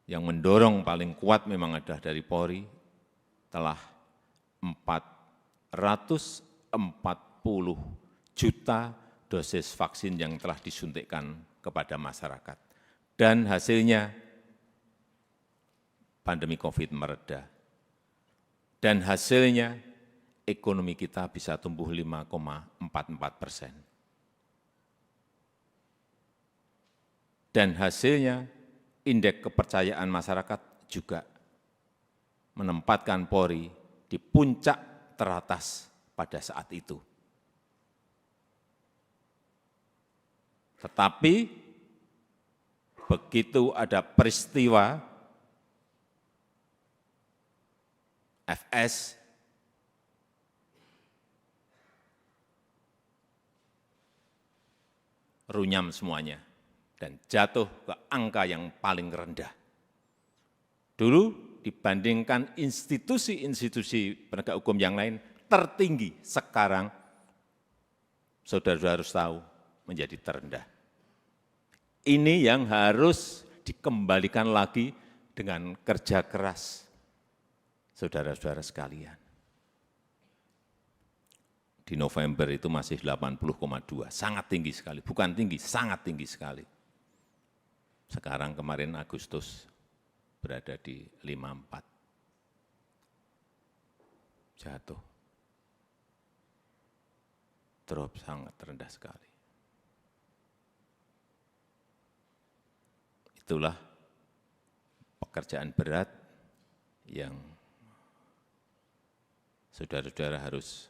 yang mendorong paling kuat memang ada dari Polri, telah 440 juta dosis vaksin yang telah disuntikkan kepada masyarakat. Dan hasilnya pandemi COVID mereda. Dan hasilnya ekonomi kita bisa tumbuh 5,44%. Dan hasilnya indeks kepercayaan masyarakat juga menempatkan Polri di puncak teratas pada saat itu. Tetapi begitu ada peristiwa FS, runyam semuanya dan jatuh ke angka yang paling rendah. Dulu dibandingkan institusi-institusi penegak hukum yang lain tertinggi, sekarang saudara-saudara harus tahu menjadi terendah. Ini yang harus dikembalikan lagi dengan kerja keras saudara-saudara sekalian. Di November itu masih 80,2, sangat tinggi sekali, bukan tinggi, sangat tinggi sekali. Sekarang kemarin Agustus berada di 54, jatuh, drop sangat rendah sekali. Itulah pekerjaan berat yang saudara-saudara harus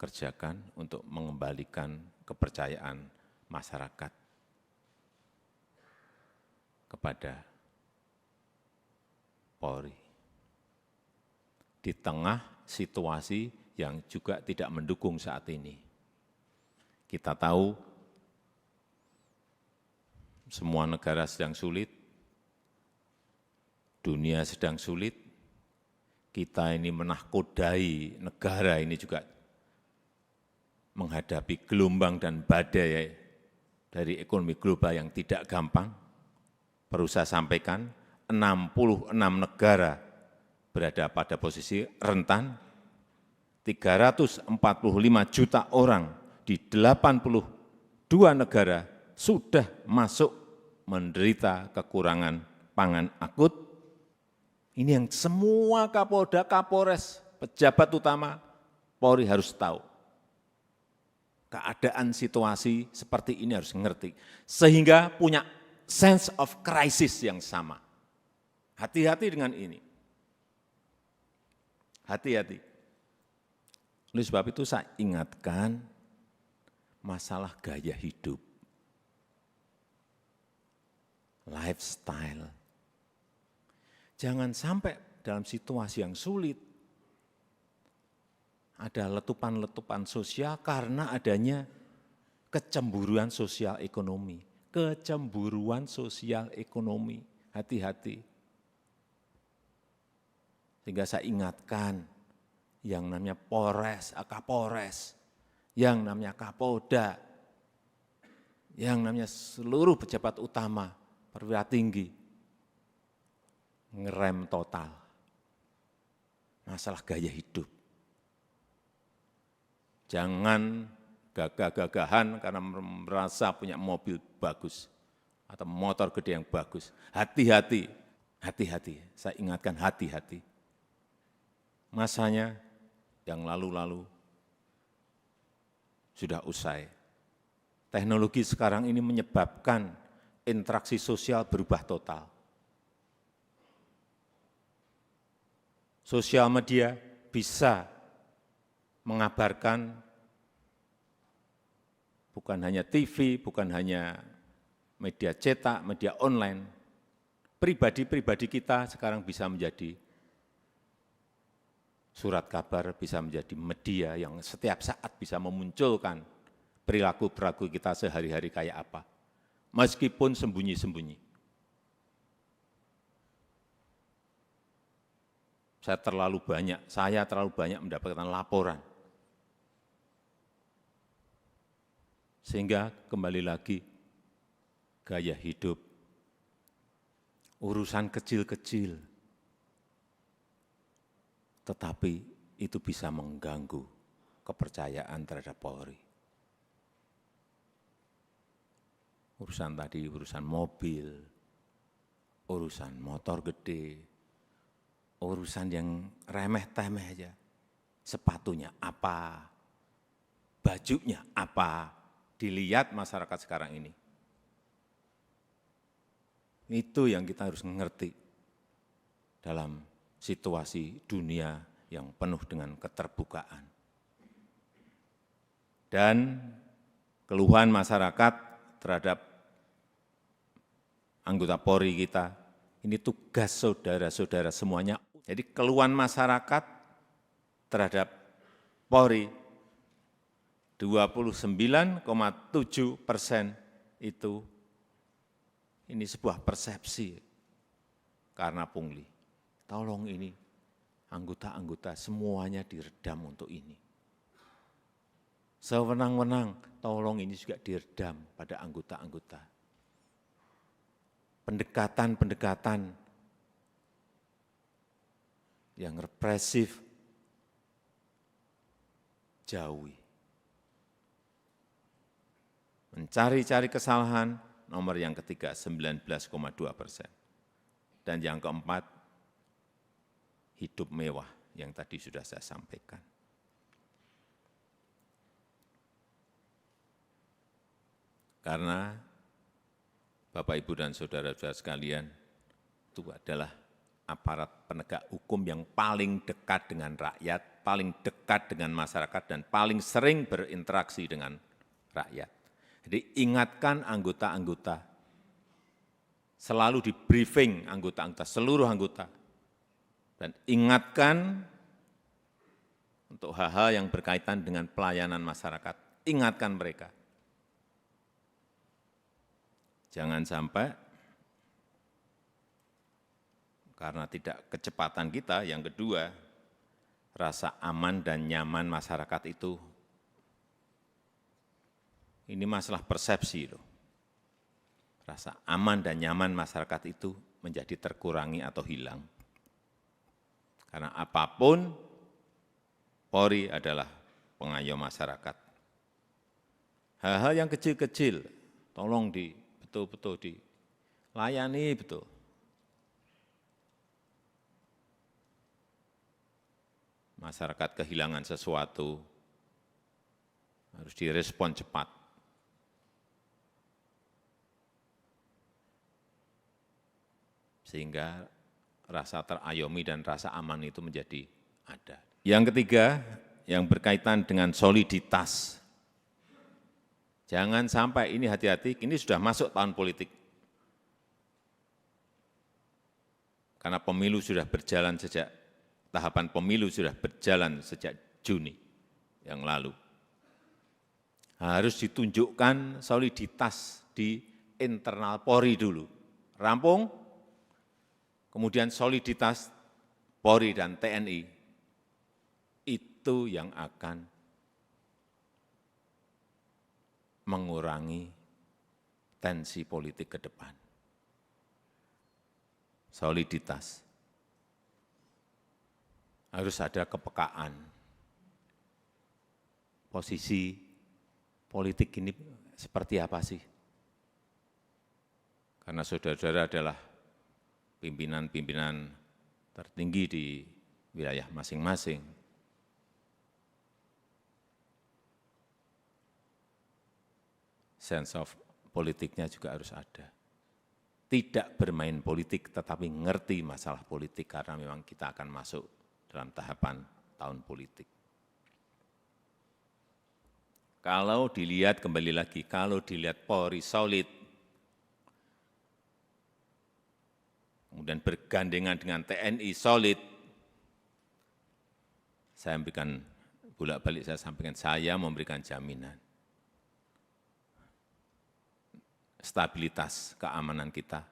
kerjakan untuk mengembalikan kepercayaan masyarakat kepada Polri. Di tengah situasi yang juga tidak mendukung saat ini. Kita tahu semua negara sedang sulit, dunia sedang sulit, kita ini menahkodai negara ini juga menghadapi gelombang dan badai dari ekonomi global yang tidak gampang. Perlu saya sampaikan, 66 negara berada pada posisi rentan, 345 juta orang di 82 negara sudah masuk menderita kekurangan pangan akut. Ini yang semua Kapolda, Kapolres, pejabat utama Polri harus tahu. Keadaan situasi seperti ini harus mengerti, sehingga punya sense of crisis yang sama. Hati-hati dengan ini. Hati-hati. Oleh sebab itu saya ingatkan masalah gaya hidup, lifestyle. Jangan sampai dalam situasi yang sulit ada letupan-letupan sosial karena adanya kecemburuan sosial ekonomi. Kecemburuan sosial ekonomi, hati-hati. Sehingga saya ingatkan yang namanya Polres, Kapolres, yang namanya Kapolda, yang namanya seluruh pejabat utama, perwira tinggi, ngerem total masalah gaya hidup. Jangan gagah-gagahan karena merasa punya mobil bagus atau motor gede yang bagus. Hati-hati, hati-hati, saya ingatkan hati-hati. Masanya yang lalu-lalu sudah usai. Teknologi sekarang ini menyebabkan interaksi sosial berubah total. Sosial media bisa mengabarkan bukan hanya TV, bukan hanya media cetak, media online. Pribadi-pribadi kita sekarang bisa menjadi surat kabar, bisa menjadi media yang setiap saat bisa memunculkan perilaku-perilaku kita sehari-hari kayak apa. Meskipun sembunyi-sembunyi. Saya terlalu banyak mendapatkan laporan. Sehingga kembali lagi, gaya hidup, urusan kecil-kecil, tetapi itu bisa mengganggu kepercayaan terhadap Polri. Urusan tadi, urusan mobil, urusan motor gede, urusan yang remeh-temeh aja. Sepatunya apa, bajunya apa, dilihat masyarakat sekarang ini. Itu yang kita harus mengerti dalam situasi dunia yang penuh dengan keterbukaan. Dan keluhan masyarakat terhadap anggota Polri kita, ini tugas saudara-saudara semuanya. Jadi keluhan masyarakat terhadap Polri 29,7% itu ini sebuah persepsi karena pungli. Tolong ini anggota-anggota semuanya diredam untuk ini. Sewenang-wenang, tolong ini juga diredam pada anggota-anggota. Pendekatan-pendekatan yang represif, jauhi. Mencari-cari kesalahan, nomor yang ketiga 19,2%. Dan yang keempat, hidup mewah yang tadi sudah saya sampaikan. Karena Bapak, Ibu, dan saudara-saudara sekalian, itu adalah aparat penegak hukum yang paling dekat dengan rakyat, paling dekat dengan masyarakat, dan paling sering berinteraksi dengan rakyat. Jadi ingatkan anggota-anggota, selalu di briefing anggota-anggota, seluruh anggota, dan ingatkan untuk hal-hal yang berkaitan dengan pelayanan masyarakat, ingatkan mereka. Jangan sampai karena tidak kecepatan kita, yang kedua, rasa aman dan nyaman masyarakat itu, ini masalah persepsi loh. Rasa aman dan nyaman masyarakat itu menjadi terkurangi atau hilang. Karena apapun, Polri adalah pengayom masyarakat. Hal-hal yang kecil-kecil, tolong betul-betul dilayani betul. Masyarakat kehilangan sesuatu, harus direspon cepat. Sehingga rasa terayomi dan rasa aman itu menjadi ada. Yang ketiga, yang berkaitan dengan soliditas. Jangan sampai ini, hati-hati, ini sudah masuk tahun politik. Karena pemilu sudah berjalan sejak, tahapan pemilu sudah berjalan sejak Juni yang lalu. Harus ditunjukkan soliditas di internal Polri dulu. Rampung, kemudian soliditas Polri dan TNI, itu yang akan mengurangi tensi politik ke depan. Soliditas. Harus ada kepekaan. Posisi politik ini seperti apa sih? Karena saudara-saudara adalah pimpinan-pimpinan tertinggi di wilayah masing-masing. Sense of politiknya juga harus ada. Tidak bermain politik, tetapi ngerti masalah politik, karena memang kita akan masuk dalam tahapan tahun politik. Kalau dilihat kembali lagi, kalau dilihat Polri solid, kemudian bergandengan dengan TNI solid, saya memberikan bolak-balik, saya sampaikan, saya memberikan jaminan. Stabilitas keamanan kita,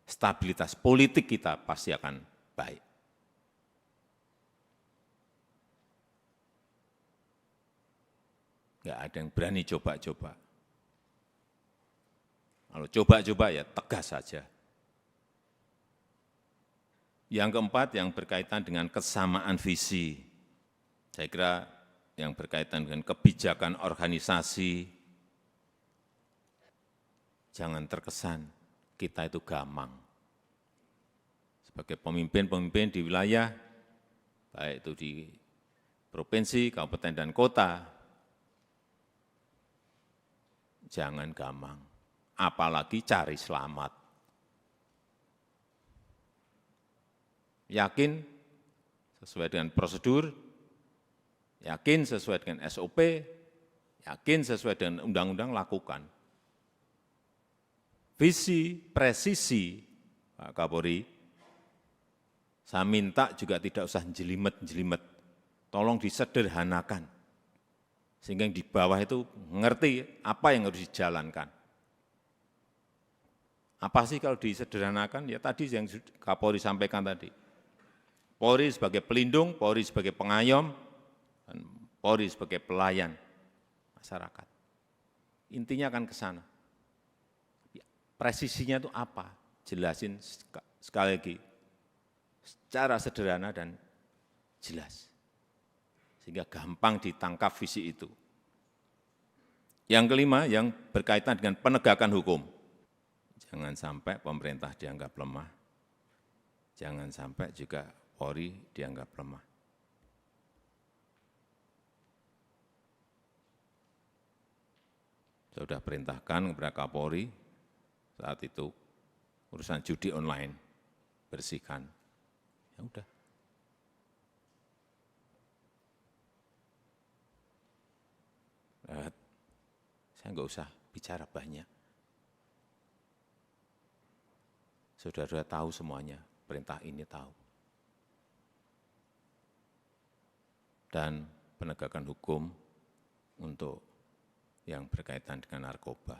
stabilitas politik kita pasti akan baik. Enggak ada yang berani coba-coba. Kalau coba-coba ya tegas saja. Yang keempat yang berkaitan dengan kesamaan visi. Saya kira yang berkaitan dengan kebijakan organisasi, jangan terkesan kita itu gamang. Sebagai pemimpin-pemimpin di wilayah, baik itu di provinsi, kabupaten, dan kota, jangan gamang, apalagi cari selamat. Yakin sesuai dengan prosedur, yakin sesuai dengan SOP, yakin sesuai dengan undang-undang, lakukan. Visi, presisi, Pak Kapolri, saya minta juga tidak usah jelimet-jelimet, tolong disederhanakan, sehingga yang di bawah itu mengerti apa yang harus dijalankan. Apa sih kalau disederhanakan? Ya tadi yang Kapolri sampaikan tadi. Polri sebagai pelindung, Polri sebagai pengayom, dan Polri sebagai pelayan masyarakat. Intinya akan ke sana. Presisinya itu apa? Jelasin sekali lagi, secara sederhana dan jelas. Sehingga gampang ditangkap visi itu. Yang kelima, yang berkaitan dengan penegakan hukum. Jangan sampai pemerintah dianggap lemah, jangan sampai juga Polri dianggap lemah. Saya sudah perintahkan kepada Kapolri saat itu urusan judi online, bersihkan. Ya udah. Saya enggak usah bicara banyak. Saudara-saudara tahu semuanya, perintah ini tahu. Dan penegakan hukum untuk yang berkaitan dengan narkoba.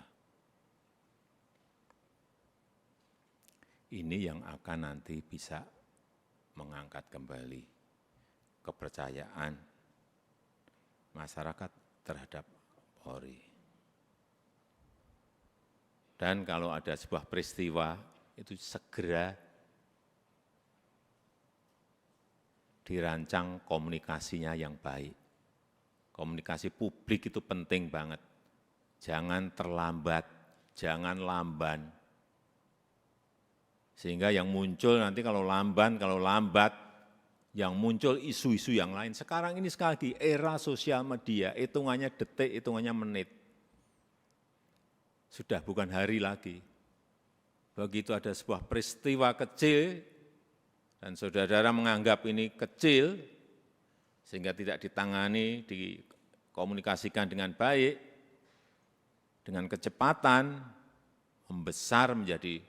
Ini yang akan nanti bisa mengangkat kembali kepercayaan masyarakat terhadap Polri. Dan kalau ada sebuah peristiwa, itu segera dirancang komunikasinya yang baik. Komunikasi publik itu penting banget. Jangan terlambat, jangan lamban. Sehingga yang muncul nanti kalau lambat, yang muncul isu-isu yang lain. Sekarang ini sekali lagi era sosial media, hitungannya detik, hitungannya menit. Sudah bukan hari lagi. Begitu ada sebuah peristiwa kecil, dan saudara-saudara menganggap ini kecil, sehingga tidak ditangani, dikomunikasikan dengan baik, dengan kecepatan, membesar menjadi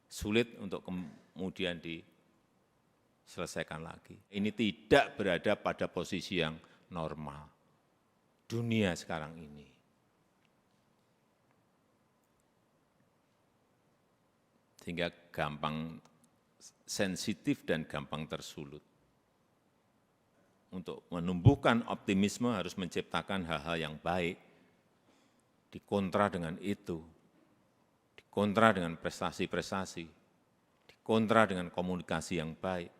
sulit untuk kemudian diselesaikan lagi. Ini tidak berada pada posisi yang normal. Dunia sekarang ini. Sehingga gampang sensitif dan gampang tersulut. Untuk menumbuhkan optimisme harus menciptakan hal-hal yang baik, dikontra dengan itu, dikontra dengan prestasi-prestasi, dikontra dengan komunikasi yang baik.